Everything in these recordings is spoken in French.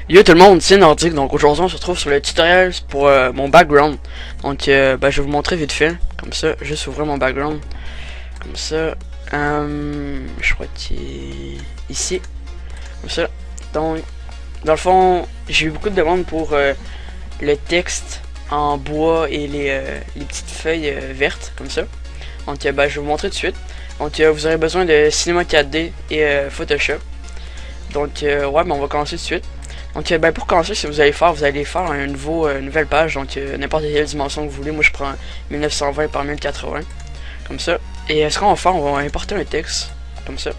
Yo tout le monde, c'est Nordique, donc aujourd'hui on se retrouve sur le tutoriel pour mon background. Donc je vais vous montrer vite fait, comme ça, juste ouvrir mon background. Comme ça, je crois qu'il est ici, comme ça. Donc, dans le fond, j'ai eu beaucoup de demandes pour le texte en bois et les petites feuilles vertes, comme ça. Donc je vais vous montrer tout de suite. Donc vous aurez besoin de Cinema 4D et Photoshop. Donc ouais, on va commencer tout de suite. Donc pour commencer, si vous allez faire un nouvelle page, donc n'importe quelle dimension que vous voulez. Moi je prends 1920 par 1080, comme ça. Et ce qu'on va faire, on va importer un texte, comme ça.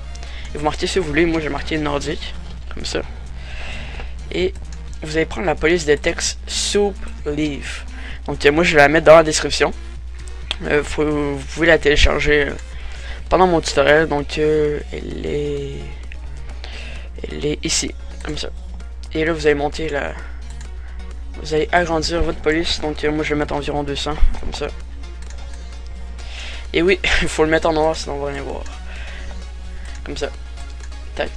Et vous marquez si vous voulez, moi j'ai marqué Nordique, comme ça. Et vous allez prendre la police de texte Soup Leaf. Donc moi je vais la mettre dans la description. Vous pouvez la télécharger pendant mon tutoriel. Donc elle est ici, comme ça. Et là vous allez monter la... Vous allez agrandir votre police. Donc moi je vais mettre environ 200, comme ça. Et oui, il faut le mettre en noir sinon on va rien voir. Comme ça. Tac.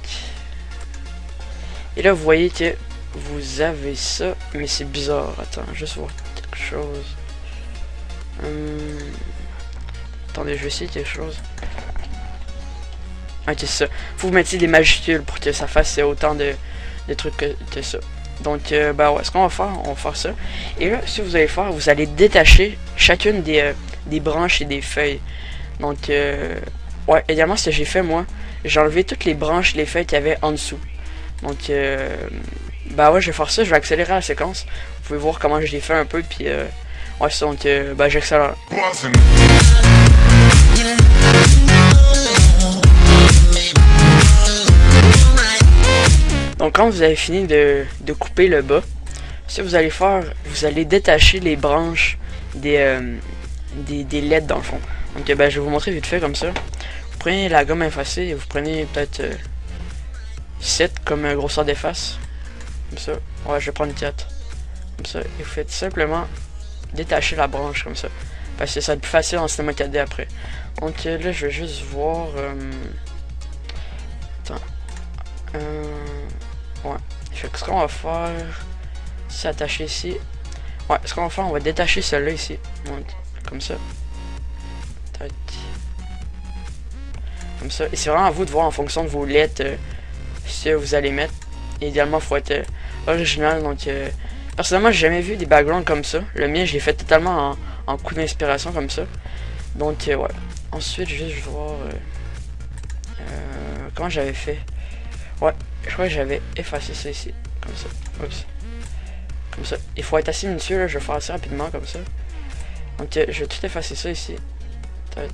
Et là vous voyez que vous avez ça. Mais c'est bizarre. Attends, juste voir quelque chose. Attendez, je vais essayer quelque chose. Ok, c'est ça. Faut vous mettre des majuscules pour que ça fasse autant de trucs que ça. Donc, ouais, ce qu'on va faire, on va faire ça. Et là, ce que vous allez faire, vous allez détacher chacune des branches et des feuilles. Donc, ouais, également, ce que j'ai fait, moi, j'ai enlevé toutes les branches et les feuilles qu'il y avait en dessous. Donc, ouais, je vais faire ça, je vais accélérer la séquence. Vous pouvez voir comment je l'ai fait un peu, puis, ouais, ça, donc, j'accélère. Donc quand vous avez fini de couper le bas, ce que vous allez faire, vous allez détacher les branches des LED dans le fond. Donc je vais vous montrer vite fait comme ça. Vous prenez la gomme effacée et vous prenez peut-être 7 comme grosseur d'efface. Comme ça. Ouais, je vais prendre 4. Comme ça. Et vous faites simplement détacher la branche comme ça. Parce que ça va être plus facile en cinéma 4D après. Donc là je vais juste voir... Attends. Ouais. Fait que ce qu'on va faire, c'est attacher ici. Ouais, ce qu'on va faire, on va détacher celui-là ici. Donc, comme ça. Tac. Comme ça. Et c'est vraiment à vous de voir en fonction de vos lettres ce que vous allez mettre. Et idéalement, il faut être original. Donc, personnellement, j'ai jamais vu des backgrounds comme ça. Le mien, je l'ai fait totalement en coup d'inspiration comme ça. Donc, ouais. Ensuite, je vais voir comment j'avais fait. Ouais, je crois que j'avais effacé ça ici. Comme ça. Oups. Comme ça. Il faut être assez minutieux là, je vais faire assez rapidement comme ça. Donc je vais tout effacer ça ici. Tac.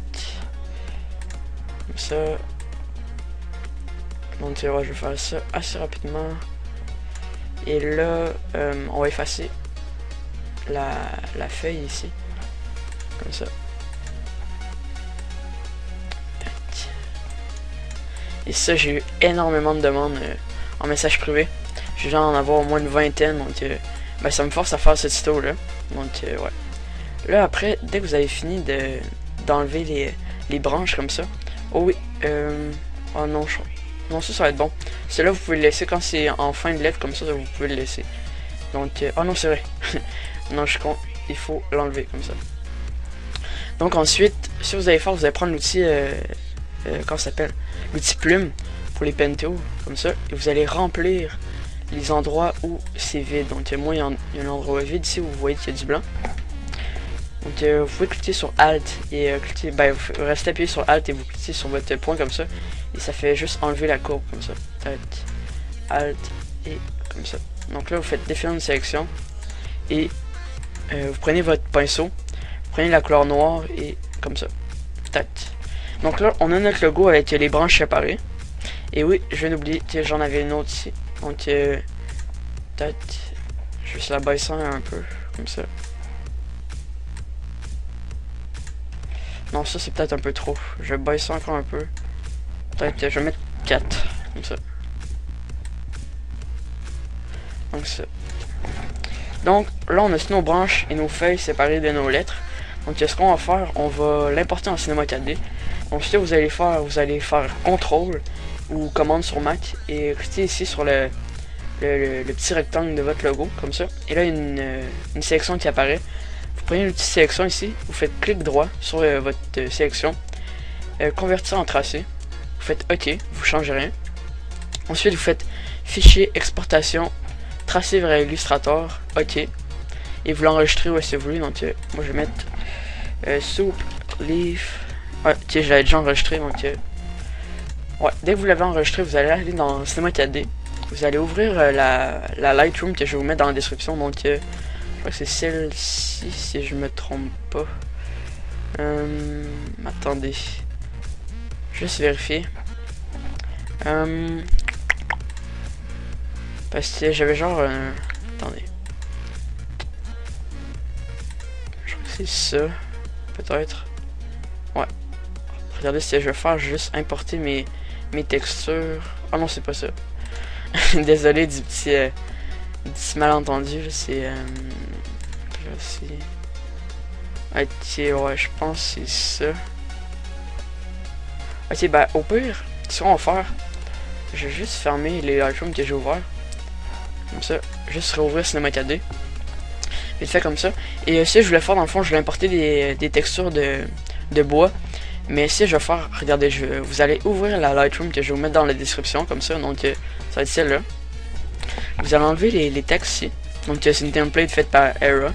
Comme ça. Donc ouais, je vais faire ça assez rapidement. Et là, on va effacer la feuille ici. Comme ça. Et ça, j'ai eu énormément de demandes en message privé. J'ai genre en avoir au moins une vingtaine. Donc, ça me force à faire ce tuto là. Donc, ouais. Là, après, dès que vous avez fini d'enlever les branches comme ça. Oh oui. Oh non, non, ça va être bon. Celui-là, vous pouvez le laisser quand c'est en fin de lettre comme ça. Vous pouvez le laisser. Donc, oh non, c'est vrai. Non, je suis con. Il faut l'enlever comme ça. Donc, ensuite, si vous allez faire, vous allez prendre l'outil. Comment ça s'appelle? L'outil plume pour les pentools, comme ça, et vous allez remplir les endroits où c'est vide. Donc moi il y a un endroit vide ici où vous voyez qu'il y a du blanc. Donc vous pouvez cliquer sur Alt et cliquer, vous restez appuyé sur Alt et vous cliquez sur votre point comme ça, et ça fait juste enlever la courbe comme ça. Alt et comme ça. Donc là vous faites définir une sélection et vous prenez votre pinceau, vous prenez la couleur noire et comme ça. Tac. Donc là, on a notre logo avec les branches séparées. Et oui, je viens d'oublier que j'en avais une autre ici. Donc, tac. Je vais se la baisser un peu, comme ça. Non, ça c'est peut-être un peu trop. Je vais baisser encore un peu. Peut-être, je vais mettre 4, comme ça. Donc ça. Donc là, on a nos branches et nos feuilles séparées de nos lettres. Donc ce qu'on va faire, on va l'importer en cinéma 4D. Donc ce que vous allez faire CTRL ou commande sur Mac et cliquez ici sur le petit rectangle de votre logo, comme ça. Et là, il y a une sélection qui apparaît. Vous prenez une petite sélection ici, vous faites clic droit sur votre sélection, convertir en tracé, vous faites OK, vous changez rien. Ensuite, vous faites fichier, exportation, tracé vers Illustrator, OK. Et vous l'enregistrez où est-ce que vous voulez. Donc, moi je vais mettre soup, leaf. Ouais, ok, j'avais déjà enregistré. Donc, ouais, dès que vous l'avez enregistré, vous allez aller dans Cinema 4D. Vous allez ouvrir la Lightroom que je vais vous mettre dans la description. Donc, je crois que c'est celle-ci si je me trompe pas. Attendez. Juste vérifier. Parce que j'avais genre. Attendez. Je crois que c'est ça. Peut-être. Ouais. Regardez ce que je vais faire. Juste importer mes textures. Ah non, c'est pas ça. Désolé du petit malentendu. C'est. Ok, ouais, je pense que c'est ça. Ok, bah au pire, ce qu'on va faire, je vais juste fermer les Lightroom que j'ai ouverts. Comme ça, juste réouvrir Cinema 4D. Vite fait comme ça. Et si je voulais faire, dans le fond, je voulais importer des textures de bois. Mais si je vais faire, regardez, vous allez ouvrir la Lightroom que je vais vous mettre dans la description, comme ça. Donc, ça va être celle-là. Vous allez enlever les textes ici. Donc, c'est une template faite par Era.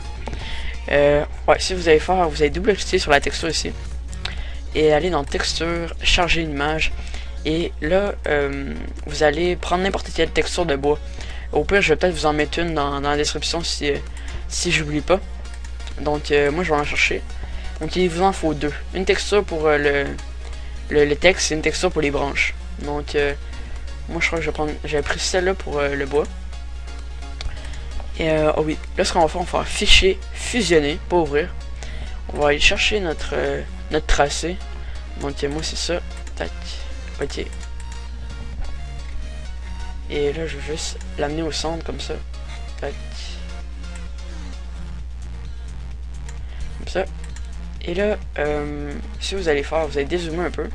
Ouais, si vous allez faire, vous allez double-cliquer sur la texture ici. Et aller dans texture, charger une image. Et là, vous allez prendre n'importe quelle texture de bois. Au pire, je vais peut-être vous en mettre une dans la description si j'oublie pas. Donc, moi, je vais en chercher. Donc, il vous en faut deux. Une texture pour le texte et une texture pour les branches. Donc, moi, je crois que j'avais pris celle-là pour le bois. Et, oh oui, là, ce qu'on va faire, on va faire fichier, fusionner, pas ouvrir. On va aller chercher notre tracé. Donc, moi, c'est ça. Tac. Ok. Et là, je vais juste l'amener au centre comme ça. Tac. Comme ça. Et là, si vous allez faire, vous allez dézoomer un peu.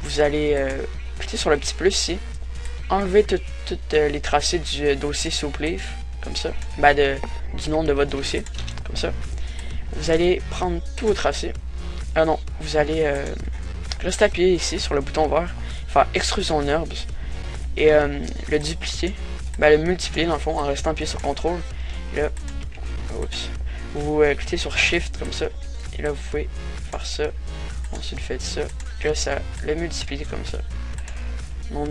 Vous allez cliquer sur le petit plus ici. Enlever toutes les tracés du dossier Soupleaf. Comme ça. Ben, du nom de votre dossier. Comme ça. Vous allez prendre tous vos tracés. Ah non, vous allez rester appuyé ici sur le bouton vert. Faire extrusion NURBS. Et le dupliquer. Ben, le multiplier dans le fond en restant appuyé sur CTRL. Et là, oups, vous cliquez sur Shift comme ça. Et là, vous pouvez faire ça. Ensuite, vous faites ça. Et là, ça le multiplie comme ça. Donc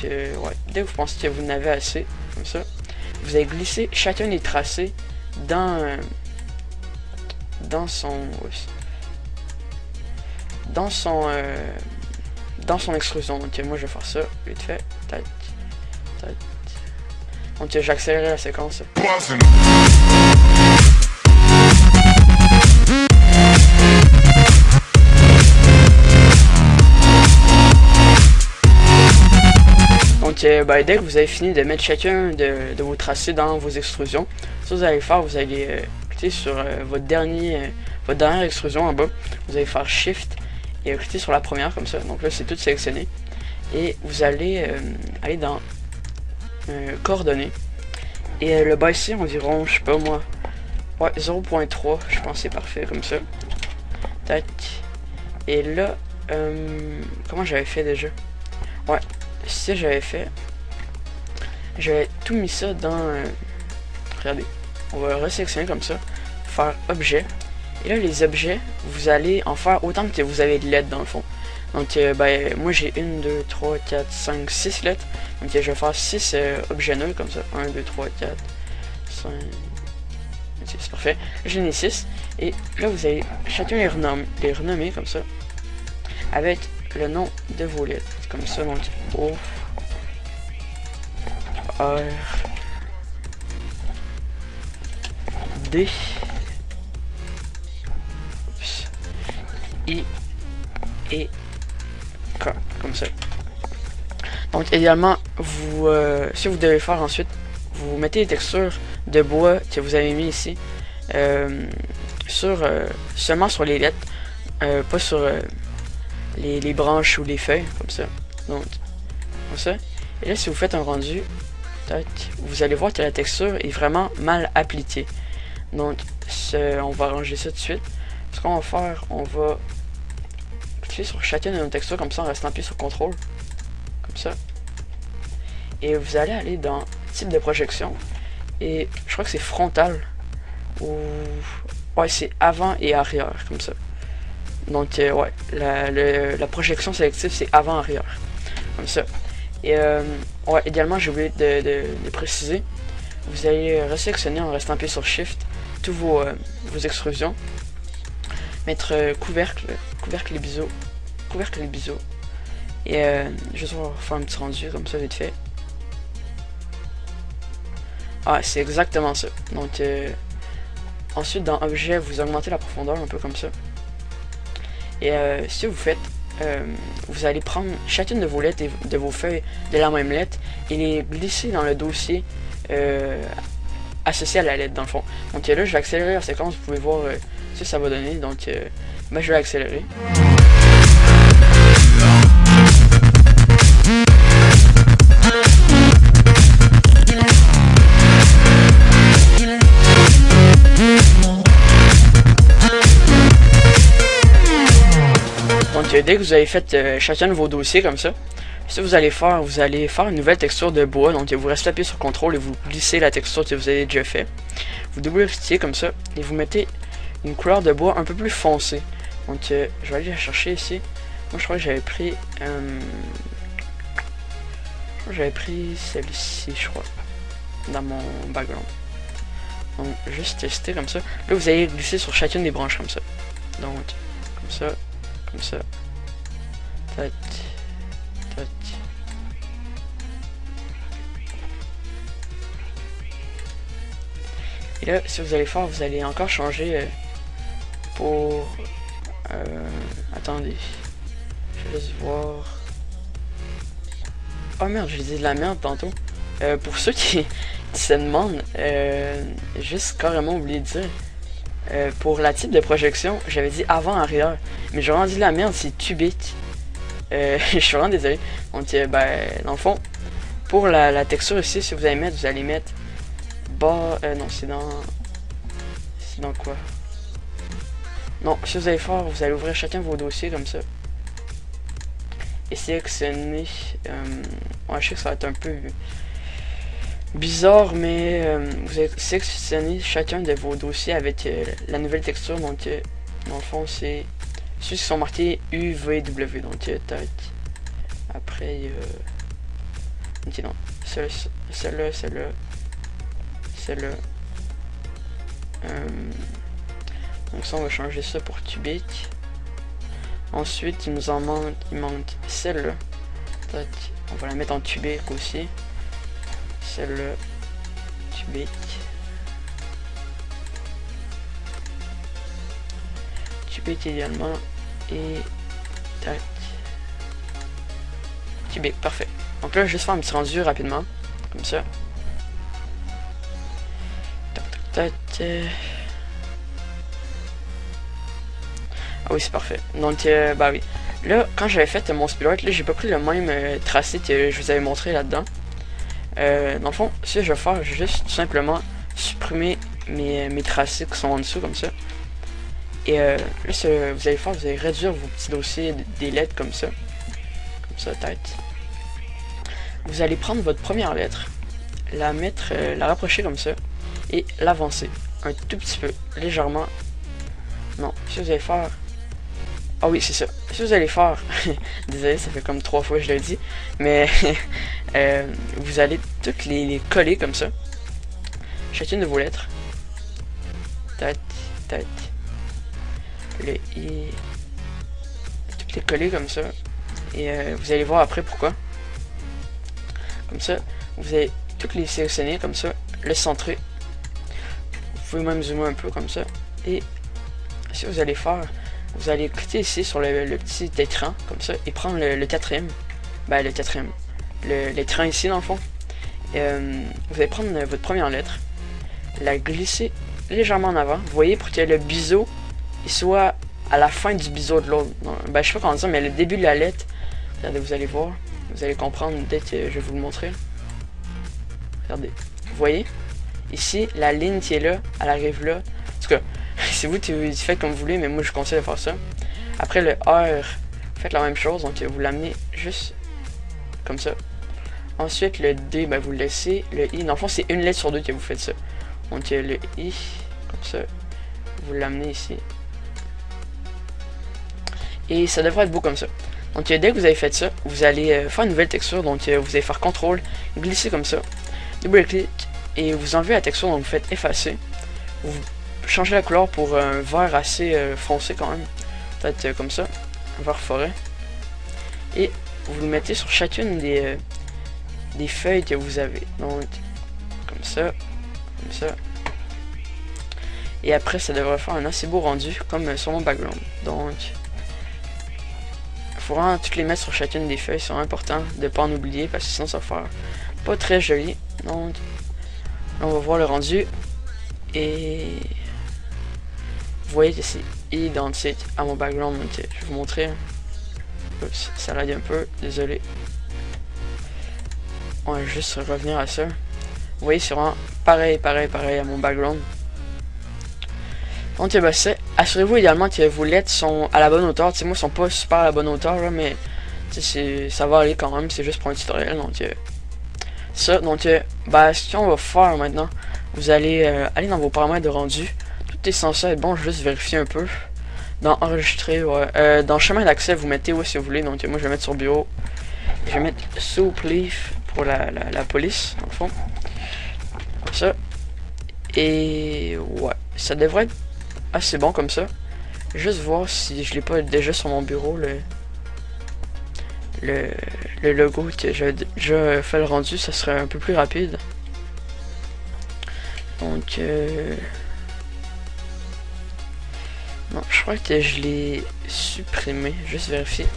ouais. Dès que vous pensez que vous en avez assez, comme ça, vous allez glisser chacun des tracés dans son extrusion. Donc moi, je vais faire ça. Vite fait. Tac, tac. Donc j'accélérerai la séquence. Donc ben, dès que vous avez fini de mettre chacun de vos tracés dans vos extrusions, ça vous allez faire, vous allez cliquer sur votre dernière extrusion en bas, vous allez faire Shift et cliquer sur la première comme ça. Donc là c'est tout sélectionné et vous allez aller dans coordonnées et le bas ici environ, je sais pas moi, ouais 0.3, je pense c'est parfait comme ça. Tac. Et là comment j'avais fait déjà? Ouais, si j'avais fait, j'avais tout mis ça dans regardez, on va resélectionner comme ça, faire objet, et là les objets vous allez en faire autant que vous avez de lettres dans le fond. Donc ben moi j'ai 1, 2, 3, 4, 5, 6 lettres, donc je vais faire 6 objets nuls comme ça, 1, 2, 3, 4, 5, c'est parfait, j'en ai 6, et là vous allez chacun les renommer comme ça, avec le nom de vos lettres, comme ça. Donc O, R, D, I, et K, comme ça. Donc également, vous, si vous devez faire ensuite, vous mettez les textures de bois que vous avez mis ici seulement sur les lettres, pas sur les branches ou les feuilles, comme ça. Donc, comme ça. Et là, si vous faites un rendu, vous allez voir que la texture est vraiment mal appliquée. Donc, on va arranger ça tout de suite. Ce qu'on va faire, on va cliquer sur chacune de nos textures comme ça en restant appuyé sur contrôle. Comme ça. Et vous allez aller dans type de projection. Et je crois que c'est frontal. Ou... ouais, c'est avant et arrière, comme ça. Donc, ouais, la projection sélective, c'est avant-arrière. Comme ça. Et, ouais, également, j'ai oublié de préciser. Vous allez resélectionner en restant appuyé sur Shift tous vos extrusions. Mettre couvercle et biseau. Et juste on va faire un petit rendu comme ça vite fait. Ah, c'est exactement ça. Donc, ensuite dans objet, vous augmentez la profondeur un peu comme ça. Et ce que vous faites, vous allez prendre chacune de vos lettres et de vos feuilles de la même lettre et les glisser dans le dossier associé à la lettre dans le fond. Donc là, je vais accélérer la séquence, vous pouvez voir ce que ça va donner. Donc, ben, je vais accélérer. Donc dès que vous avez fait chacun de vos dossiers comme ça, ce que vous allez faire une nouvelle texture de bois. Donc vous restez appuyé sur CTRL et vous glissez la texture que vous avez déjà fait. Vous double-cliquez comme ça et vous mettez une couleur de bois un peu plus foncée. Donc je vais aller la chercher ici. Moi je crois que j'avais pris celle-ci, je crois, dans mon background. Donc juste tester comme ça. Là vous allez glisser sur chacune des branches comme ça. Donc comme ça. Comme ça. Tac. Tac. Et là, si vous allez faire, vous allez encore changer pour... attendez. Je vais juste voir... Oh merde, j'ai dit de la merde tantôt. Pour ceux qui se demandent, juste carrément oublié de dire... pour la type de projection, j'avais dit avant-arrière, mais j'ai vraiment dit la merde, c'est tubite. Je suis vraiment désolé. Donc, ben, dans le fond, pour la texture ici, si vous allez mettre bas. Non, c'est dans. C'est dans quoi? Non, si vous allez faire, vous allez ouvrir chacun de vos dossiers comme ça. Et sélectionner. Ouais, je sais que ça va être un peu bizarre, mais vous allez sélectionner chacun de vos dossiers avec la nouvelle texture. Donc, dans le fond, c'est ceux qui sont marqués UVW. Donc, tac. Après, ok, non. Celle-là. Donc, ça, on va changer ça pour cubique. Ensuite, il manque celle-là. Tac. On va la mettre en cubique aussi. Celle-là, cubique. Cubique également. Et tac. Cubique, parfait. Donc là, je vais juste faire un petit rendu rapidement. Comme ça. Tac, tac, tac. Ah oui, c'est parfait. Donc, bah oui. Là, quand j'avais fait mon spirit, là, j'ai pas pris le même tracé que je vous avais montré là-dedans. Dans le fond, ce que je vais faire, je vais juste tout simplement supprimer mes tracés qui sont en dessous comme ça. Et là, ce que vous allez faire, vous allez réduire vos petits dossiers des lettres comme ça. Comme ça, tête. Vous allez prendre votre première lettre, la mettre, la rapprocher comme ça, et l'avancer un tout petit peu, légèrement. Non, ce que vous allez faire... Ah oui, c'est ça. Ce que vous allez faire... Désolé, ça fait comme 3 fois que je l'ai dit. Mais vous allez toutes les coller comme ça. Chacune de vos lettres. Tac, tac. Le I. Toutes les coller comme ça. Et vous allez voir après pourquoi. Comme ça. Vous allez toutes les sélectionner comme ça. Le centrer. Vous pouvez même zoomer un peu comme ça. Et ce que vous allez faire... Vous allez cliquer ici sur le petit écran, comme ça, et prendre le quatrième. Ben, le quatrième. L'écran ici, dans le fond. Vous allez prendre votre première lettre, la glisser légèrement en avant. Vous voyez, pour que le biseau il soit à la fin du biseau de l'autre. Ben, je sais pas comment dire, mais le début de la lettre. Regardez, vous allez voir. Vous allez comprendre dès que je vais vous le montrer. regardez, vous voyez, ici, la ligne qui est là, elle arrive là. En tout cas, c'est vous qui faites comme vous voulez, mais moi je conseille de faire ça. Après le R, faites la même chose, donc vous l'amenez juste comme ça. Ensuite, le D, ben, vous le laissez. Le I, dans le fond, c'est une lettre sur deux que vous faites ça. Donc le I, comme ça, vous l'amenez ici. Et ça devrait être beau comme ça. Donc dès que vous avez fait ça, vous allez faire une nouvelle texture. Donc vous allez faire CTRL, glisser comme ça, double-clic, et vous enlevez la texture, donc vous faites effacer. Vous changez la couleur pour un vert assez foncé quand même. Peut-être comme ça, un vert forêt. Et vous le mettez sur chacune des feuilles que vous avez. Donc comme ça. Comme ça. Et après, ça devrait faire un assez beau rendu, comme sur mon background. Donc, il faut vraiment toutes les mettre sur chacune des feuilles. C'est important de ne pas en oublier, parce que sinon, ça va faire pas très joli. Donc, on va voir le rendu. Et vous voyez que c'est identique à mon background. Donc, je vais vous montrer. Oups, ça lag un peu, désolé. On va juste revenir à ça. Vous voyez, c'est vraiment pareil à mon background. Donc, bah, assurez-vous également que vos lettres sont à la bonne hauteur. Moi, ils sont pas super à la bonne hauteur, là, mais ça va aller quand même. C'est juste pour un tutoriel. Donc, ça. Donc, bah, ce qu'on va faire maintenant, vous allez aller dans vos paramètres de rendu. Tout est censé être bon. Juste vérifier un peu. Dans enregistrer, ouais. Dans chemin d'accès, vous mettez où si vous voulez. Donc, moi, je vais mettre sur bureau. Je vais mettre Soup Leaf pour la police, dans le fond. Comme ça. Et ouais, ça devrait être assez bon comme ça. Juste voir si je l'ai pas déjà sur mon bureau, le logo que j'ai déjà fait le rendu, ça serait un peu plus rapide. Donc non, je crois que je l'ai supprimé. Juste vérifier.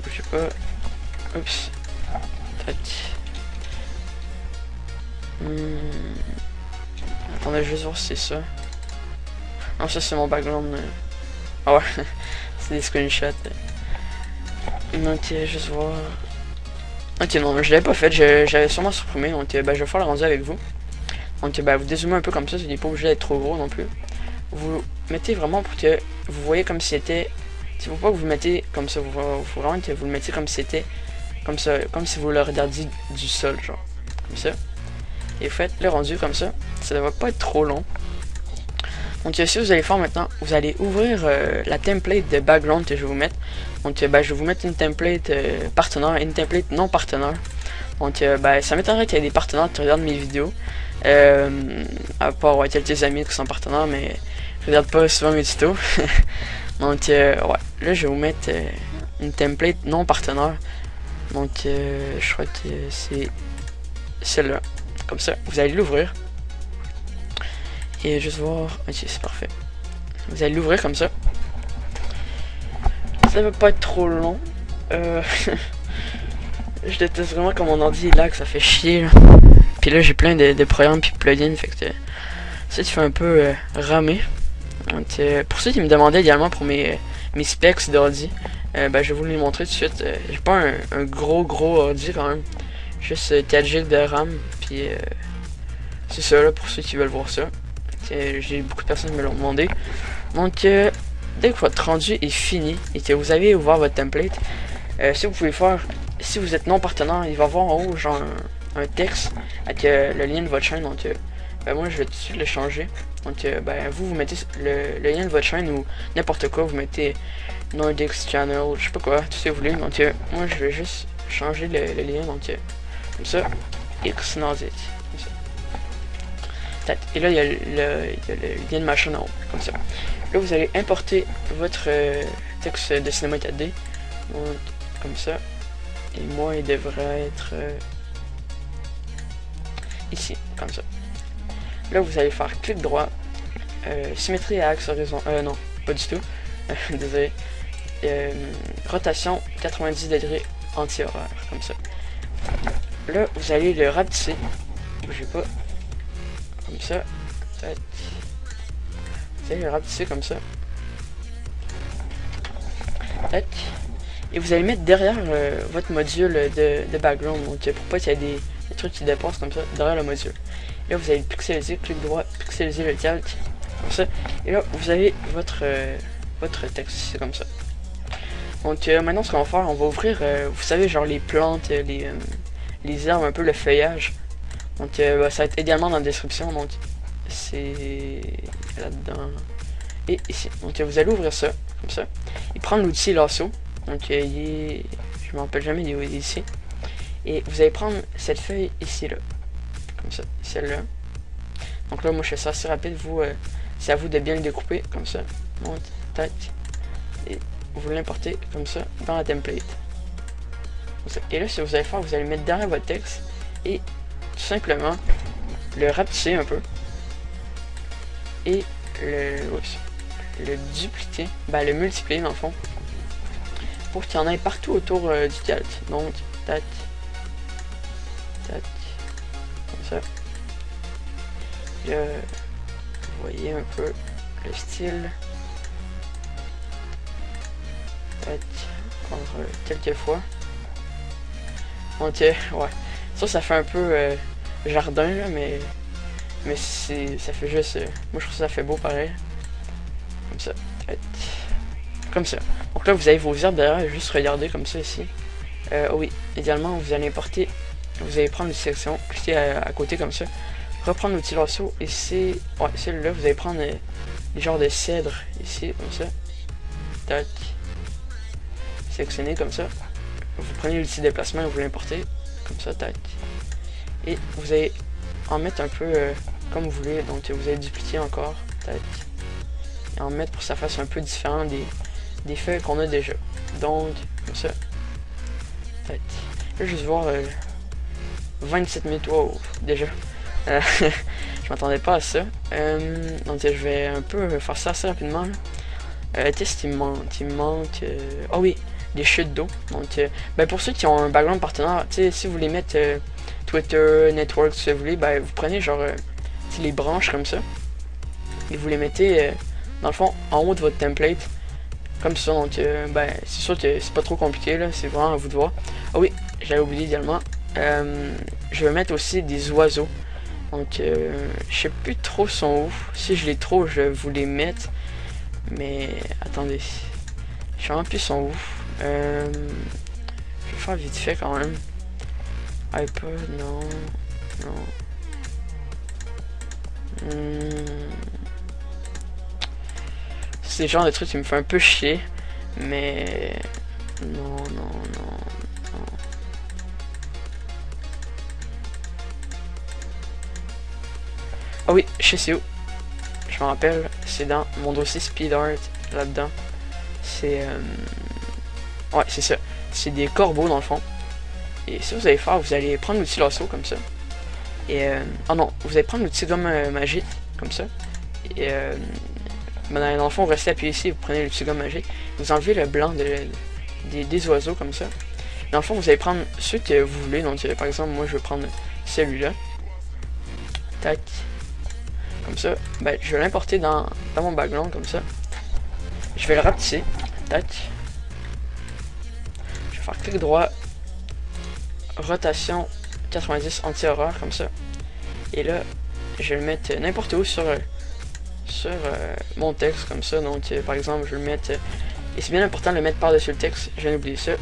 Je sais pas. Oups. Tac. Attendez, juste voir si c'est ça. Non, ça c'est mon background. Ah ouais, c'est des screenshots. Donc, juste voir. Ok, non, je l'avais pas fait, j'avais sûrement supprimé. Donc, ben, je vais faire le rendu avec vous. Donc, ben, vous dézoomez un peu comme ça, il n'est pas obligé d'être trop gros non plus. Vous mettez vraiment pour que vous voyez comme si c'était. Il ne faut pas que vous le mettez comme ça, il faut vraiment que vous le mettiez comme si c'était. Comme ça, comme si vous le regardiez du sol, genre. Comme ça. Et vous faites le rendu comme ça. Ça ne devrait pas être trop long. Donc ce que vous allez faire maintenant, vous allez ouvrir la template de background que je vais vous mettre. Donc ben, je vais vous mettre une template partenaire et une template non partenaire. Donc ben, ça m'étonnerait qu'il y ait des partenaires qui regardent mes vidéos. À part ouais, quelques amis qui sont partenaires, mais je regarde pas souvent mes tutos. Donc ouais, là je vais vous mettre une template non partenaire. Donc je crois que c'est celle-là. Comme ça, vous allez l'ouvrir. Et juste voir. Ok, c'est parfait. Vous allez l'ouvrir comme ça. Ça va pas être trop long. Je déteste vraiment quand mon ordi est là, que ça fait chier. Là. Puis là, j'ai plein de programmes puis plugins. Fait que ça, tu fais un peu ramer. Donc, pour ceux qui me demandaient également pour mes specs d'ordi, ben, je vais vous les montrer tout de suite. J'ai pas un gros ordi quand même. Juste 4 GB de RAM. Puis c'est ça là pour ceux qui veulent voir ça. J'ai beaucoup de personnes qui me l'ont demandé. Donc dès que votre rendu est fini et que vous avez ouvert votre template, si vous pouvez faire, si vous êtes non partenaire, il va y avoir en haut genre un texte avec le lien de votre chaîne. Donc ben, moi je vais tout de suite le changer. Donc ben, vous mettez le lien de votre chaîne ou n'importe quoi, vous mettez Nordics Channel, je sais pas quoi, tout ce que vous voulez. Donc moi je vais juste changer le lien. Donc comme ça, X Nordic. Et là, il y a le lien de ma chaîne en haut, comme ça. Là, vous allez importer votre texte de cinéma 4D. Donc, comme ça. Et moi, il devrait être ici, comme ça. Là, vous allez faire clic droit. Symétrie à axe horizon. Non, pas du tout. Désolé. Rotation 90 degrés anti-horaire, comme ça. Là, vous allez le rapetisser. Bougez pas. Comme ça. Tac. Vous allez le rapetisser comme ça. Tac. Et vous allez mettre derrière votre module de background, donc pour pas qu'il y ait des trucs qui dépassent comme ça derrière le module. Et là vous allez pixeliser, clic droit, pixeliser le calque, comme ça. Et là vous avez votre texte, c'est comme ça. Donc maintenant ce qu'on va faire, on va ouvrir, vous savez, genre les plantes, les herbes, un peu le feuillage. Donc bah, ça va être également dans la description, donc c'est là-dedans et ici. Donc vous allez ouvrir ça, comme ça, et prendre l'outil lasso. Donc il est, je me rappelle jamais, il est ici. Et vous allez prendre cette feuille ici là, comme ça, celle-là. Donc là moi je fais ça assez rapide, vous c'est à vous de bien le découper, comme ça. Donc tac, et vous l'importez comme ça dans la template. Et là ce que vous allez faire, vous allez mettre derrière votre texte et tout simplement le rapetisser un peu et le dupliquer, ben le multiplier dans le fond, pour qu'il y en ait partout autour du calque. Donc tac, tac, comme ça. Là, vous voyez un peu le style. Tac, encore quelques fois. Donc ouais, ça fait un peu jardin là, mais ça fait juste, moi je trouve ça fait beau pareil. Comme ça, tac, comme ça. Donc là vous avez vos herbes derrière, juste regarder comme ça ici. Oh oui, idéalement vous allez importer, vous allez prendre une section, cliquer à côté comme ça, reprendre l'outil lasso et c'est, ouais, celle-là, vous allez prendre les genres de cèdre ici, comme ça, tac, sélectionner comme ça, vous prenez l'outil déplacement et vous l'importez, comme ça, tac, et vous allez en mettre un peu comme vous voulez, donc vous allez dupliquer encore, tac, et en mettre pour que ça fasse un peu différent des feuilles qu'on a déjà, donc, comme ça, tac, là juste voir 27 minutes, wow, déjà. Je m'attendais pas à ça. Donc je vais un peu faire ça assez rapidement. Qu'est-ce qu'il me manque? Il me manque... oh oui, des chutes d'eau. Donc ben pour ceux qui ont un background partenaire, si vous voulez mettre Twitter, Network, si vous voulez, ben vous prenez genre les branches comme ça. Et vous les mettez dans le fond en haut de votre template. Comme ça, donc ben c'est sûr que c'est pas trop compliqué là, c'est vraiment à vous de voir. Ah oui, j'avais oublié également. Je vais mettre aussi des oiseaux. Donc, je sais plus trop sont où. Si je les trouve, je vais vous les mettre. Mais, attendez. Je sais vraiment plus sont où. Je vais faire vite fait quand même. iPod, non. C'est le genre de truc qui me fait un peu chier. Mais... Non. Ah oui, je sais où. Je me rappelle, c'est dans mon dossier Speed Art, là-dedans. C'est... ouais, c'est ça. C'est des corbeaux, dans le fond. Et si vous allez faire, vous allez prendre l'outil lasso, comme ça. Et... oh non, vous allez prendre l'outil gomme magique, comme ça. Et... dans le fond, vous restez appuyé ici, vous prenez l'outil gomme magique. Vous enlevez le blanc des oiseaux, comme ça. Dans le fond, vous allez prendre ceux que vous voulez. Donc, par exemple, moi, je vais prendre celui-là. Tac. Comme ça, ben, je vais l'importer dans mon background comme ça. Je vais le rapetisser. Tac. Je vais faire clic droit. Rotation 90 anti-horreur comme ça. Et là, je vais le mettre n'importe où sur mon texte comme ça. Donc par exemple, je vais le mettre... et c'est bien important de le mettre par-dessus le texte. Je viens d'oublier ça.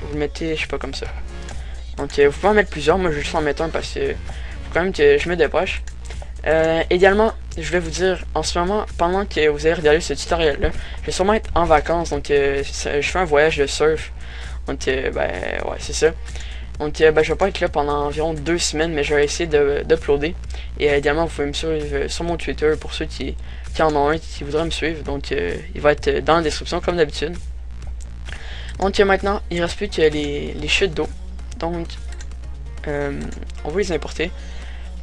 Vous le mettez, je sais pas, comme ça. Donc vous pouvez en mettre plusieurs. Moi, je vais juste en mettre un parce que faut quand même que je mette des poches. Également, je vais vous dire, en ce moment, pendant que vous allez regarder ce tutoriel là, je vais sûrement être en vacances, donc je fais un voyage de surf, donc ben ouais, c'est ça. Donc ben, je vais pas être là pendant environ 2 semaines, mais je vais essayer d'uploader. Et également, vous pouvez me suivre sur mon Twitter pour ceux qui en ont un, qui voudraient me suivre, donc il va être dans la description comme d'habitude. Donc maintenant, il reste plus que les chutes d'eau, donc on va les importer.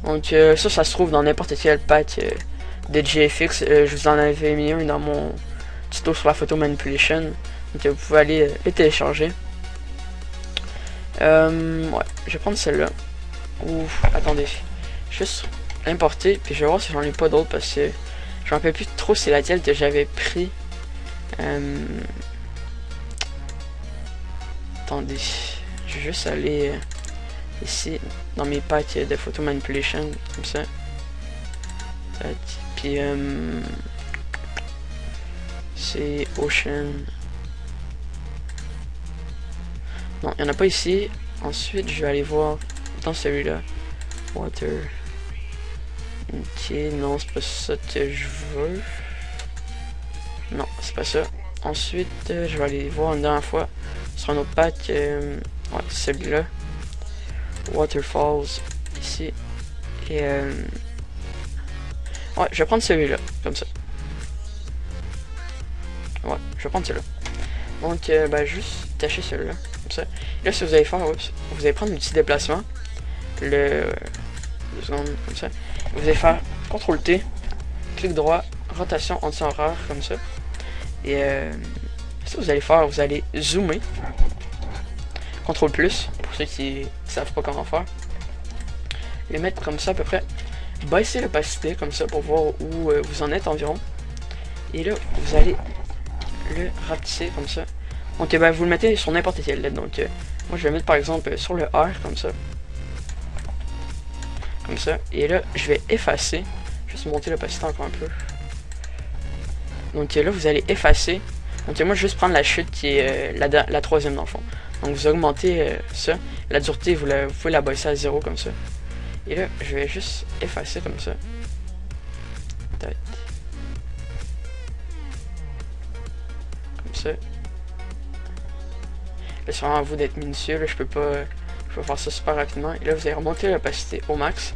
Donc ça se trouve dans n'importe quel pack de GFX. Je vous en avais mis un dans mon tuto sur la photo manipulation. Donc vous pouvez aller les télécharger. Ouais, je vais prendre celle-là. Ouf, attendez. Juste l'importer, puis je vais voir si j'en ai pas d'autres parce que je me rappelle plus trop c'est laquelle que j'avais pris. attendez. Je vais juste aller ici dans mes packs de photo manipulation, comme ça. Puis c'est Ocean. Non, il n'y en a pas ici. Ensuite, je vais aller voir dans celui-là. Water. Ok, non, c'est pas ça que je veux. Non, c'est pas ça. Ensuite, je vais aller voir une dernière fois sur un autre pack. Ouais, celui-là. Waterfalls, ici. Et ouais, je vais prendre celui-là, comme ça. Ouais, je vais prendre celui-là. Donc, ben, juste tâcher celui-là, comme ça. Et là, ce que vous allez faire, vous allez prendre un petit déplacement. Le... 2 secondes, comme ça. Vous allez faire CTRL-T, clic droit, rotation anti-horaire, comme ça. Et ce que vous allez faire, vous allez zoomer. CTRL+, pour ceux qui savent pas comment faire. Les mettre comme ça à peu près. Baisser l'opacité, comme ça, pour voir où vous en êtes environ. Et là, vous allez le rapetisser, comme ça. Donc, ben, vous le mettez sur n'importe quelle lettre. Donc, moi, je vais mettre par exemple sur le R, comme ça. Comme ça. Et là, je vais effacer. Juste monter l'opacité encore un peu. Donc, là, vous allez effacer. Donc, moi, je vais juste prendre la chute qui est la troisième dans le fond. Donc, vous augmentez ça. La dureté, vous pouvez la baisser à 0, comme ça. Et là, je vais juste effacer comme ça. Comme ça. Là, c'est vraiment à vous d'être minutieux. Là, je peux pas faire ça super rapidement. Et là, vous allez remonter l'opacité au max.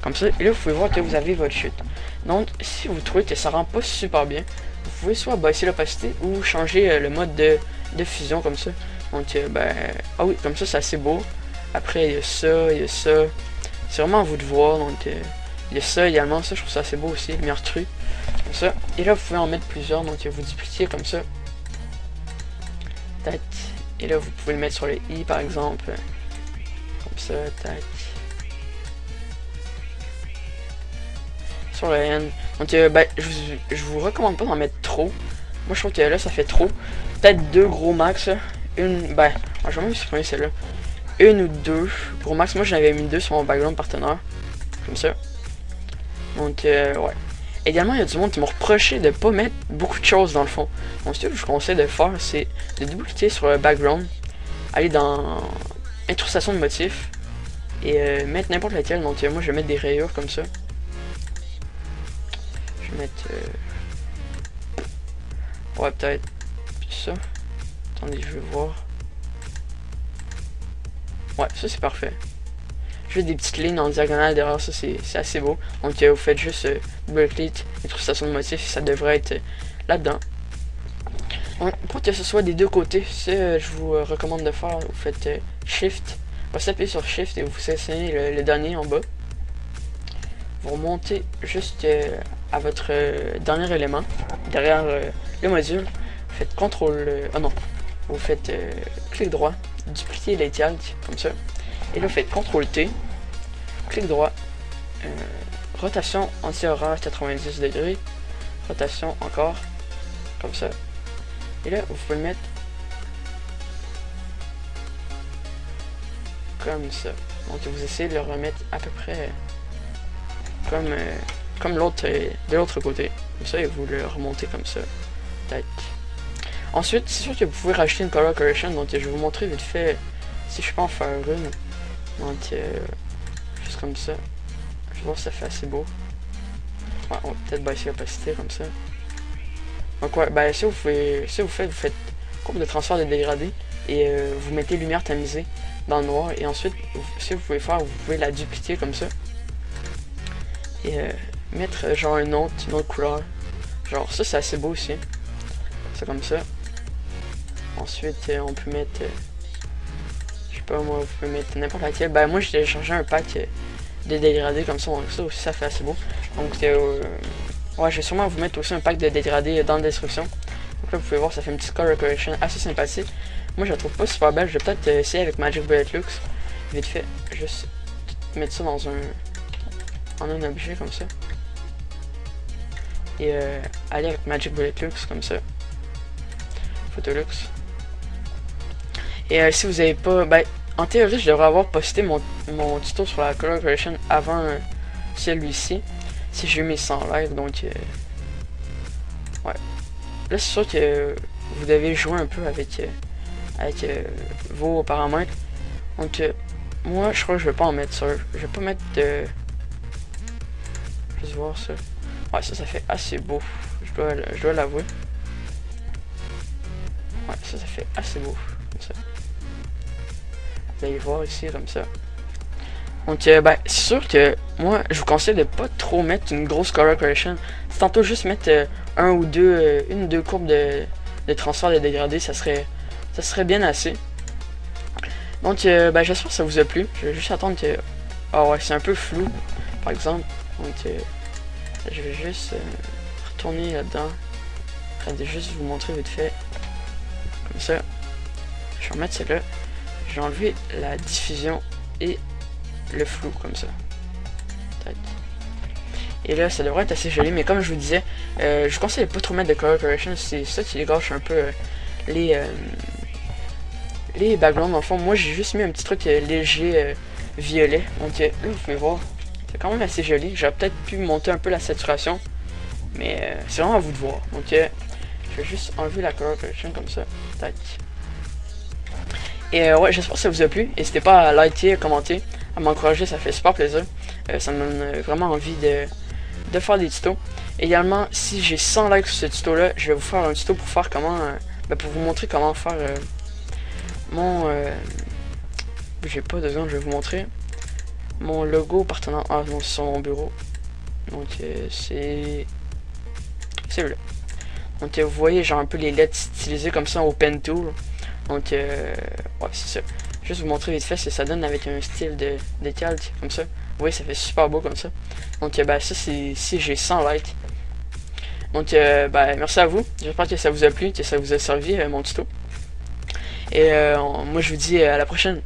Comme ça. Et là, vous pouvez voir que vous avez votre chute. Donc, si vous trouvez que ça rend pas super bien, vous pouvez soit baisser l'opacité ou changer le mode de fusion comme ça. Donc, ben, ah oui, comme ça, c'est assez beau. Après, il y a ça, il y a ça. C'est vraiment à vous de voir. Donc, il y a ça également. Ça, je trouve ça assez beau aussi. Lumière crue. Comme ça. Et là, vous pouvez en mettre plusieurs. Donc, vous dupliquez comme ça. Tac. Et là, vous pouvez le mettre sur le I, par exemple. Comme ça, tac. Sur le N. Donc, ben, je vous recommande pas d'en mettre trop. Moi, je trouve que là, ça fait trop. Peut-être 2 gros max. Une, ben, je vais même supprimer celle-là. 1 ou 2 gros max. Moi, j'en avais mis 2 sur mon background partenaire. Comme ça. Donc, ouais. Également, il y a du monde qui m'ont reproché de pas mettre beaucoup de choses dans le fond. Donc, ce que je vous conseille de faire, c'est de double-cliquer sur le background. Aller dans incrustation de motifs. Et mettre n'importe laquelle. Donc, moi, je vais mettre des rayures comme ça. Je vais mettre... ouais, peut-être ça. Attendez, je vais voir. Ouais, ça c'est parfait. Juste des petites lignes en diagonale derrière, ça c'est assez beau. Donc vous faites juste double-clic, incrustation de motifs, et ça devrait être là-dedans. Pour que ce soit des deux côtés, je vous recommande de faire, vous faites Shift, vous appuyez sur Shift et vous sélectionnez le dernier en bas. Vous remontez juste à votre dernier élément, derrière le module, vous faites CTRL, ah non, vous faites clic droit, dupliquer les tags, comme ça, et là vous faites CTRL-T, clic droit, rotation anti-horaire 90 degrés, rotation encore, comme ça, et là vous pouvez le mettre comme ça. Donc vous essayez de le remettre à peu près comme l'autre de l'autre côté, comme ça, et vous le remontez comme ça. Tac. Ensuite, c'est sûr que vous pouvez rajouter une color correction, donc je vais vous montrer vite fait si je peux en faire une. Donc juste comme ça. Je vais voir si ça fait assez beau. Ouais, on va peut-être baisser l'opacité comme ça. Donc ouais, ben si vous faites courbe de transfert de dégradé et vous mettez lumière tamisée dans le noir, et ensuite si vous pouvez faire, vous pouvez la dupliquer comme ça et mettre genre une autre couleur. Genre ça c'est assez beau aussi. C'est comme ça. Ensuite on peut mettre je sais pas moi, vous pouvez mettre n'importe laquelle. Ben moi j'ai téléchargé un pack de dégradés comme ça, donc ça aussi ça fait assez beau. Donc ouais, je vais sûrement vous mettre aussi un pack de dégradés dans la description. Donc là vous pouvez voir, ça fait une petite color correction assez sympathique. Moi je la trouve pas super belle, je vais peut-être essayer avec Magic Bullet Lux. Vite fait, juste mettre ça dans un objet comme ça. Et aller avec Magic Bullet Lux comme ça. Photolux. Et si vous avez pas... Ben, en théorie, je devrais avoir posté mon tuto sur la color correction avant celui-ci. Si j'ai eu mes 100 live, donc... ouais. Là, c'est sûr que vous devez jouer un peu avec vos paramètres. Donc, moi, je crois que je vais pas en mettre ça. Je vais pas mettre de... Juste voir ça. Ouais, ça fait assez beau. Je dois l'avouer. Ouais, ça fait assez beau. Comme ça. Vous allez voir ici, comme ça. Donc, ben, c'est sûr que moi, je vous conseille de pas trop mettre une grosse color correction. Tantôt juste mettre une ou deux courbes de transfert de dégradé, ça serait bien assez. Donc, ben, j'espère que ça vous a plu. Je vais juste attendre que... Ah ouais, c'est un peu flou, par exemple. Donc, je vais juste retourner là-dedans. Je vais juste vous montrer vite fait. Comme ça. Je vais remettre celle-là. Je vais enlever la diffusion et le flou, comme ça. Tac. Et là, ça devrait être assez joli, mais comme je vous disais, je vous conseille de pas trop mettre de color correction. C'est ça qui gâche un peu les backgrounds. Dans le fond, moi j'ai juste mis un petit truc léger violet. Donc là, vous pouvez voir, c'est quand même assez joli. J'aurais peut-être pu monter un peu la saturation, mais c'est vraiment à vous de voir. Donc je vais juste enlever la color correction comme ça. Tac. Et ouais, j'espère que ça vous a plu. N'hésitez pas à liker, à commenter, à m'encourager, ça fait super plaisir. Ça me donne vraiment envie de faire des tutos. Également, si j'ai 100 likes sur ce tuto là, je vais vous faire un tuto pour faire comment pour vous montrer comment faire mon j'ai pas de seconde, je vais vous montrer mon logo partenaire. Ah non, c'est sur mon bureau. Donc c'est là. Donc vous voyez genre un peu les lettres stylisées comme ça au pen tool. Donc ouais, c'est ça. Juste vous montrer vite fait ce que ça donne avec un style de calque comme ça. Vous voyez, ça fait super beau comme ça. Donc ben ça c'est si j'ai 100 likes. Donc ben merci à vous. J'espère que ça vous a plu, que ça vous a servi mon tuto. Et moi je vous dis à la prochaine.